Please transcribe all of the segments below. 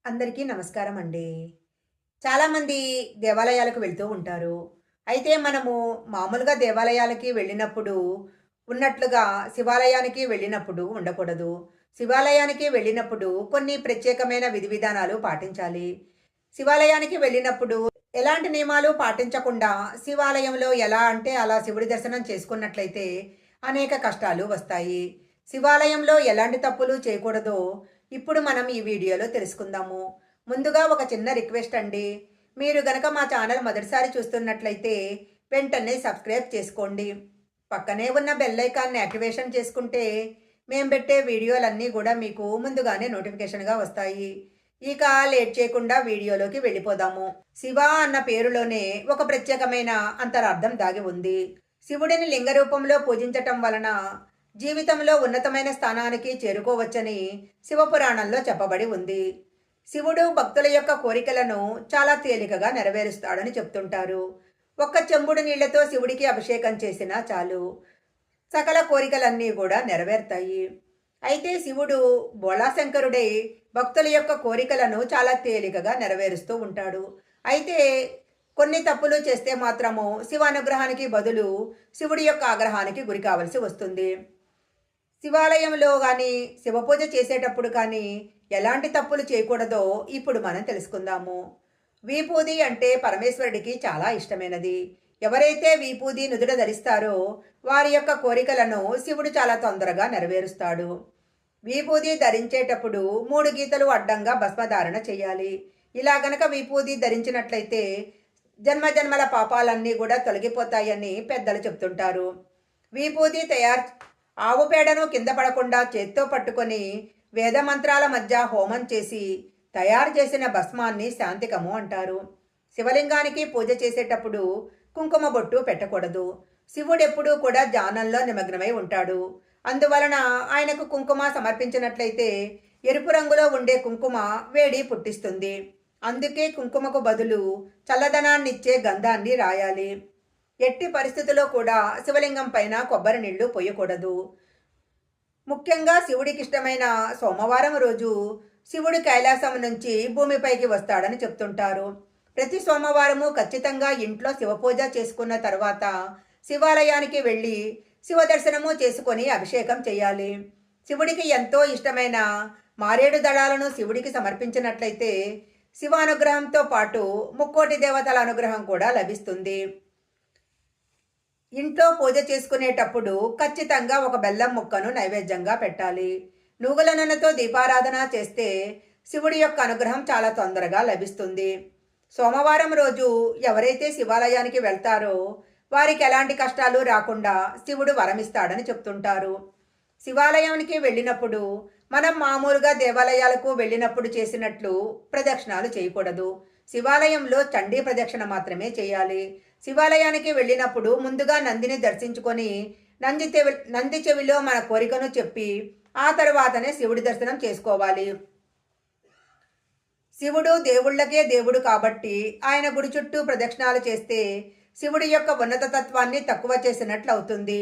అందరికీ నమస్కారం అండి. చాలామంది దేవాలయాలకు వెళ్తూ ఉంటారు. అయితే మనము మామూలుగా దేవాలయాలకి వెళ్ళినప్పుడు ఉన్నట్లుగా శివాలయానికి వెళ్ళినప్పుడు ఉండకూడదు. శివాలయానికి వెళ్ళినప్పుడు కొన్ని ప్రత్యేకమైన విధి విధానాలు పాటించాలి. శివాలయానికి వెళ్ళినప్పుడు ఎలాంటి నియమాలు పాటించకుండా శివాలయంలో ఎలా అంటే అలా శివుడి దర్శనం చేసుకున్నట్లయితే అనేక కష్టాలు వస్తాయి. శివాలయంలో ఎలాంటి తప్పులు చేయకూడదో ఇప్పుడు మనం ఈ వీడియోలో తెలుసుకుందాము. ముందుగా ఒక చిన్న రిక్వెస్ట్ అండి. మీరు గనక మా ఛానల్ మొదటిసారి చూస్తున్నట్లయితే వెంటనే సబ్స్క్రైబ్ చేసుకోండి. పక్కనే ఉన్న బెల్ ఐకాన్ని యాక్టివేషన్ చేసుకుంటే మేము పెట్టే వీడియోలన్నీ కూడా మీకు ముందుగానే నోటిఫికేషన్గా వస్తాయి. ఇక లేట్ చేయకుండా వీడియోలోకి వెళ్ళిపోదాము. శివ అన్న పేరులోనే ఒక ప్రత్యేకమైన అంతరార్థం దాగి ఉంది. శివుడిని లింగ రూపంలో పూజించటం వలన జీవితంలో ఉన్నతమైన స్థానానికి చేరుకోవచ్చని శివపురాణంలో చెప్పబడి ఉంది. శివుడు భక్తుల యొక్క కోరికలను చాలా తేలికగా నెరవేరుస్తాడని చెప్తుంటారు. ఒక్క చెంబుడు నీళ్లతో శివుడికి అభిషేకం చేసినా చాలు, సకల కోరికలన్నీ కూడా నెరవేరుతాయి. అయితే శివుడు బోళాశంకరుడై భక్తుల యొక్క కోరికలను చాలా తేలికగా నెరవేరుస్తూ ఉంటాడు. అయితే కొన్ని తప్పులు చేస్తే మాత్రము శివానుగ్రహానికి బదులు శివుడి యొక్క ఆగ్రహానికి గురి కావలసి వస్తుంది. శివాలయంలో కానీ శివపూజ చేసేటప్పుడు కానీ ఎలాంటి తప్పులు చేయకూడదో ఇప్పుడు మనం తెలుసుకుందాము. వీపూది అంటే పరమేశ్వరుడికి చాలా ఇష్టమైనది. ఎవరైతే వీపూది నుదుట ధరిస్తారో వారి యొక్క కోరికలను శివుడు చాలా తొందరగా నెరవేరుస్తాడు. వీపూది ధరించేటప్పుడు 3 గీతలు అడ్డంగా భస్మధారణ చేయాలి. ఇలా గనక వీపూది ధరించినట్లయితే జన్మజన్మల పాపాలన్నీ కూడా తొలగిపోతాయని పెద్దలు చెప్తుంటారు. వీపూది ఆవు పేడను కింద పడకుండా చేత్తో పట్టుకొని వేదమంత్రాల మధ్య హోమం చేసి తయారు చేసిన భస్మాన్ని శాంతికము అంటారు. శివలింగానికి పూజ చేసేటప్పుడు కుంకుమ బొట్టు పెట్టకూడదు. శివుడెప్పుడూ కూడా ధ్యానంలో నిమగ్నమై ఉంటాడు. అందువలన ఆయనకు కుంకుమ సమర్పించినట్లయితే ఎరుపు రంగులో ఉండే కుంకుమ వేడి పుట్టిస్తుంది. అందుకే కుంకుమకు బదులు చల్లదనాన్నిచ్చే గంధాన్ని రాయాలి. ఎట్టి పరిస్థితుల్లో కూడా శివలింగం పైన కొబ్బరి నీళ్లు పోయకూడదు. ముఖ్యంగా శివుడికి ఇష్టమైన సోమవారం రోజు శివుడు కైలాసం నుంచి భూమిపైకి వస్తాడని చెప్తుంటారు. ప్రతి సోమవారము ఖచ్చితంగా ఇంట్లో శివపూజ చేసుకున్న తర్వాత శివాలయానికి వెళ్ళి శివ దర్శనము చేసుకొని అభిషేకం చేయాలి. శివుడికి ఎంతో ఇష్టమైన మారేడు దళాలను శివుడికి సమర్పించినట్లయితే శివానుగ్రహంతో పాటు ముక్కోటి దేవతల అనుగ్రహం కూడా లభిస్తుంది. ఇంట్లో పూజ చేసుకునేటప్పుడు ఖచ్చితంగా ఒక బెల్లం ముక్కను నైవేద్యంగా పెట్టాలి. నువ్వుల నూనెతో దీపారాధన చేస్తే శివుడి యొక్క అనుగ్రహం చాలా తొందరగా లభిస్తుంది. సోమవారం రోజు ఎవరైతే శివాలయానికి వెళ్తారో వారికి ఎలాంటి కష్టాలు రాకుండా శివుడు వరమిస్తాడని చెప్తుంటారు. శివాలయానికి వెళ్ళినప్పుడు మనం మామూలుగా దేవాలయాలకు వెళ్ళినప్పుడు చేసినట్లు ప్రదక్షిణాలు చేయకూడదు. శివాలయంలో చండీ ప్రదక్షిణ మాత్రమే చేయాలి. శివాలయానికి వెళ్ళినప్పుడు ముందుగా నందిని దర్శించుకొని నంది చెవిలో మన కోరికను చెప్పి ఆ తర్వాతనే శివుడి దర్శనం చేసుకోవాలి. శివుడు దేవుళ్ళకే దేవుడు కాబట్టి ఆయన గుడి చుట్టూ ప్రదక్షిణాలు చేస్తే శివుడి యొక్క ఉన్నత తత్వాన్ని తక్కువ చేసినట్లు అవుతుంది.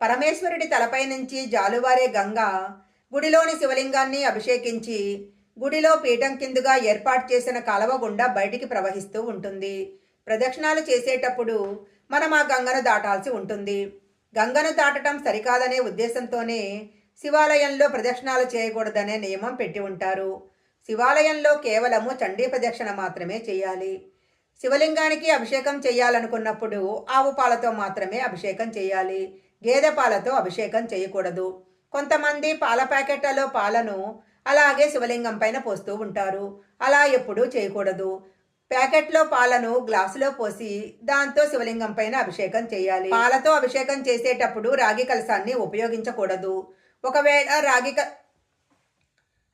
పరమేశ్వరుడి తలపై నుంచి జాలువారే గంగ గుడిలోని శివలింగాన్ని అభిషేకించి గుడిలో పీఠం కిందుగా ఏర్పాటు చేసిన కాలవ గుండా బయటికి ప్రవహిస్తూ ఉంటుంది. ప్రదక్షిణాలు చేసేటప్పుడు మనం ఆ గంగను దాటాల్సి ఉంటుంది. గంగను దాటడం సరికాదనే ఉద్దేశంతోనే శివాలయంలో ప్రదక్షిణాలు చేయకూడదనే నియమం పెట్టి ఉంటారు. శివాలయంలో కేవలము చండీ ప్రదక్షిణ మాత్రమే చేయాలి. శివలింగానికి అభిషేకం చేయాలనుకున్నప్పుడు ఆవు పాలతో మాత్రమే అభిషేకం చేయాలి. గేదె పాలతో అభిషేకం చేయకూడదు. కొంతమంది పాల ప్యాకెట్లలో పాలను అలాగే శివలింగం పైన పోస్తూ ఉంటారు. అలా ఎప్పుడూ చేయకూడదు. ప్యాకెట్లో పాలను గ్లాసులో పోసి దాంతో శివలింగం పైన అభిషేకం చేయాలి. పాలతో అభిషేకం చేసేటప్పుడు రాగి కలశాన్ని ఉపయోగించకూడదు. ఒకవేళ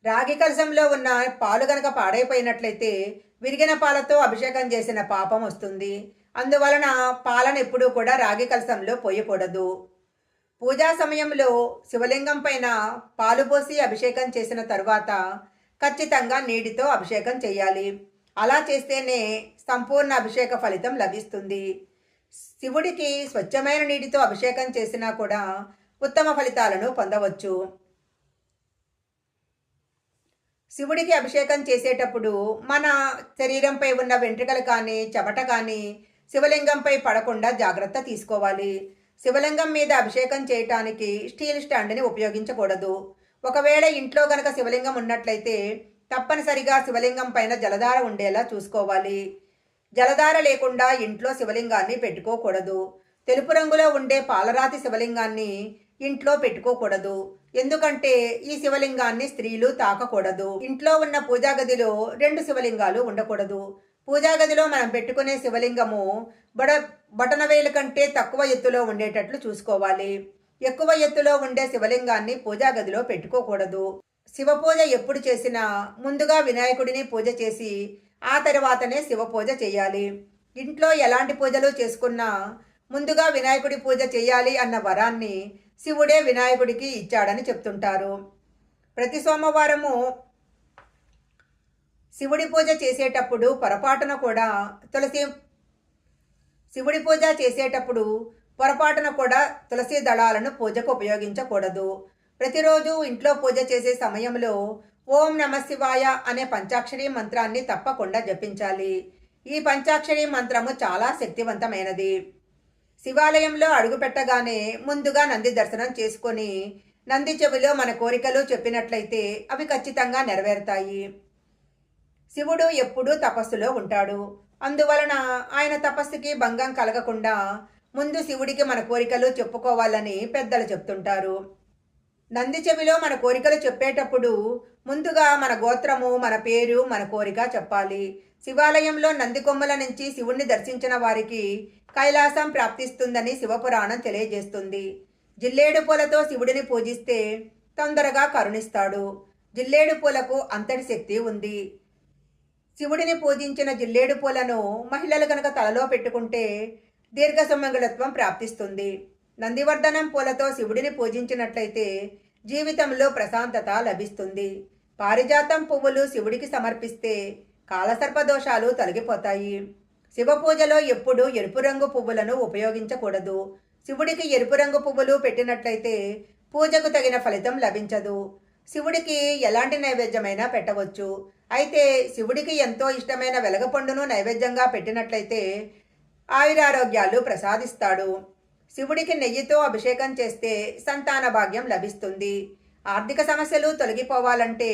రాగి కలశంలో ఉన్న పాలు గనక పాడైపోయినట్లయితే విరిగిన పాలతో అభిషేకం చేసిన పాపం వస్తుంది. అందువలన పాలను ఎప్పుడూ కూడా రాగి కలశంలో పోయకూడదు. పూజా సమయంలో శివలింగం పైన పాలు పోసి అభిషేకం చేసిన తరువాత ఖచ్చితంగా నీటితో అభిషేకం చేయాలి. అలా చేస్తేనే సంపూర్ణ అభిషేక ఫలితం లభిస్తుంది. శివుడికి స్వచ్ఛమైన నీటితో అభిషేకం చేసినా కూడా ఉత్తమ ఫలితాలను పొందవచ్చు. శివుడికి అభిషేకం చేసేటప్పుడు మన శరీరంపై ఉన్న వెంట్రుకలు కానీ చెమట కానీ శివలింగంపై పడకుండా జాగ్రత్త తీసుకోవాలి. శివలింగం మీద అభిషేకం చేయటానికి స్టీల్ స్టాండ్ని ఉపయోగించకూడదు. ఒకవేళ ఇంట్లో గనక శివలింగం ఉన్నట్లయితే తప్పనిసరిగా శివలింగం పైన జలధార ఉండేలా చూసుకోవాలి. జలధార లేకుండా ఇంట్లో శివలింగాన్ని పెట్టుకోకూడదు. తెలుపు రంగులో ఉండే పాలరాతి శివలింగాన్ని ఇంట్లో పెట్టుకోకూడదు. ఎందుకంటే ఈ శివలింగాన్ని స్త్రీలు తాకకూడదు. ఇంట్లో ఉన్న పూజా గదిలో 2 శివలింగాలు ఉండకూడదు. పూజా గదిలో మనం పెట్టుకునే శివలింగము బొటనవేలు కంటే తక్కువ ఎత్తులో ఉండేటట్లు చూసుకోవాలి. ఎక్కువ ఎత్తులో ఉండే శివలింగాన్ని పూజా గదిలో పెట్టుకోకూడదు. శివ పూజ ఎప్పుడు చేసినా ముందుగా వినాయకుడిని పూజ చేసి ఆ తర్వాతనే శివ పూజ చేయాలి. ఇంట్లో ఎలాంటి పూజలు చేసుకున్నా ముందుగా వినాయకుడి పూజ చేయాలి అన్న వరాన్ని శివుడే వినాయకుడికి ఇచ్చాడని చెప్తుంటారు. ప్రతి సోమవారము శివుడి పూజ చేసేటప్పుడు పొరపాటున కూడా తులసి దళాలను పూజకు ఉపయోగించకూడదు. ప్రతిరోజు ఇంట్లో పూజ చేసే సమయంలో ఓం నమ శివాయ అనే పంచాక్షరి మంత్రాన్ని తప్పకుండా జపించాలి. ఈ పంచాక్షరి మంత్రము చాలా శక్తివంతమైనది. శివాలయంలో అడుగుపెట్టగానే ముందుగా నంది దర్శనం చేసుకొని నంది చెవిలో మన కోరికలు చెప్పినట్లయితే అవి ఖచ్చితంగా నెరవేరుతాయి. శివుడు ఎప్పుడూ తపస్సులో ఉంటాడు. అందువలన ఆయన తపస్సుకి భంగం కలగకుండా ముందు శివుడికి మన కోరికలు చెప్పుకోవాలని పెద్దలు చెప్తుంటారు. నంది చెవిలో మన కోరికలు చెప్పేటప్పుడు ముందుగా మన గోత్రము, మన పేరు, మన కోరిక చెప్పాలి. శివాలయంలో నంది కొమ్మల నుంచి శివుణ్ణి దర్శించిన వారికి కైలాసం ప్రాప్తిస్తుందని శివపురాణం తెలియజేస్తుంది. జిల్లేడు పూలతో శివుడిని పూజిస్తే తొందరగా కరుణిస్తాడు. జిల్లేడు పూలకు అంతటి శక్తి ఉంది. శివుడిని పూజించిన జిల్లేడు పూలను మహిళలు కనుక తలలో పెట్టుకుంటే దీర్ఘ సుమంగళత్వం ప్రాప్తిస్తుంది. నందివర్ధనం పూలతో శివుడిని పూజించినట్లయితే జీవితంలో ప్రశాంతత లభిస్తుంది. పారిజాతం పువ్వులు శివుడికి సమర్పిస్తే కాలసర్పదోషాలు తొలగిపోతాయి. శివ పూజలో ఎప్పుడూ ఎరుపు రంగు పువ్వులను ఉపయోగించకూడదు. శివుడికి ఎరుపు రంగు పువ్వులు పెట్టినట్లయితే పూజకు తగిన ఫలితం లభించదు. శివుడికి ఎలాంటి నైవేద్యమైనా పెట్టవచ్చు. అయితే శివుడికి ఎంతో ఇష్టమైన వెలగపండును నైవేద్యంగా పెట్టినట్లయితే ఆయురారోగ్యాలు ప్రసాదిస్తాడు. శివుడికి నెయ్యితో అభిషేకం చేస్తే సంతాన భాగ్యం లభిస్తుంది. ఆర్థిక సమస్యలు తొలగిపోవాలంటే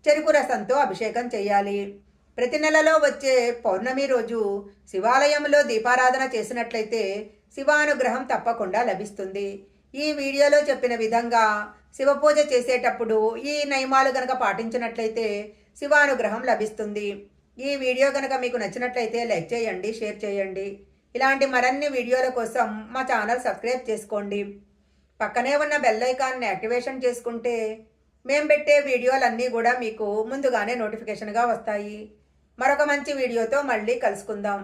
చెరుకు రసంతో అభిషేకం చేయాలి. ప్రతి నెలలో వచ్చే పౌర్ణమి రోజు శివాలయంలో దీపారాధన చేసినట్లయితే శివానుగ్రహం తప్పకుండా లభిస్తుంది. ఈ వీడియోలో చెప్పిన విధంగా శివ పూజ చేసేటప్పుడు ఈ నియమాలు గనక పాటించినట్లయితే శివానుగ్రహం లభిస్తుంది. ఈ వీడియో గనక మీకు నచ్చినట్లయితే లైక్ చేయండి, షేర్ చేయండి. ఇలాంటి మరిన్ని వీడియోల కోసం మా ఛానల్ సబ్స్క్రైబ్ చేసుకోండి. పక్కనే ఉన్న బెల్ ఐకాన్ని యాక్టివేషన్ చేసుకుంటే మేము పెట్టే వీడియోలన్నీ కూడా మీకు ముందుగానే నోటిఫికేషన్గా వస్తాయి. మరొక మంచి వీడియోతో మళ్ళీ కలుసుకుందాం.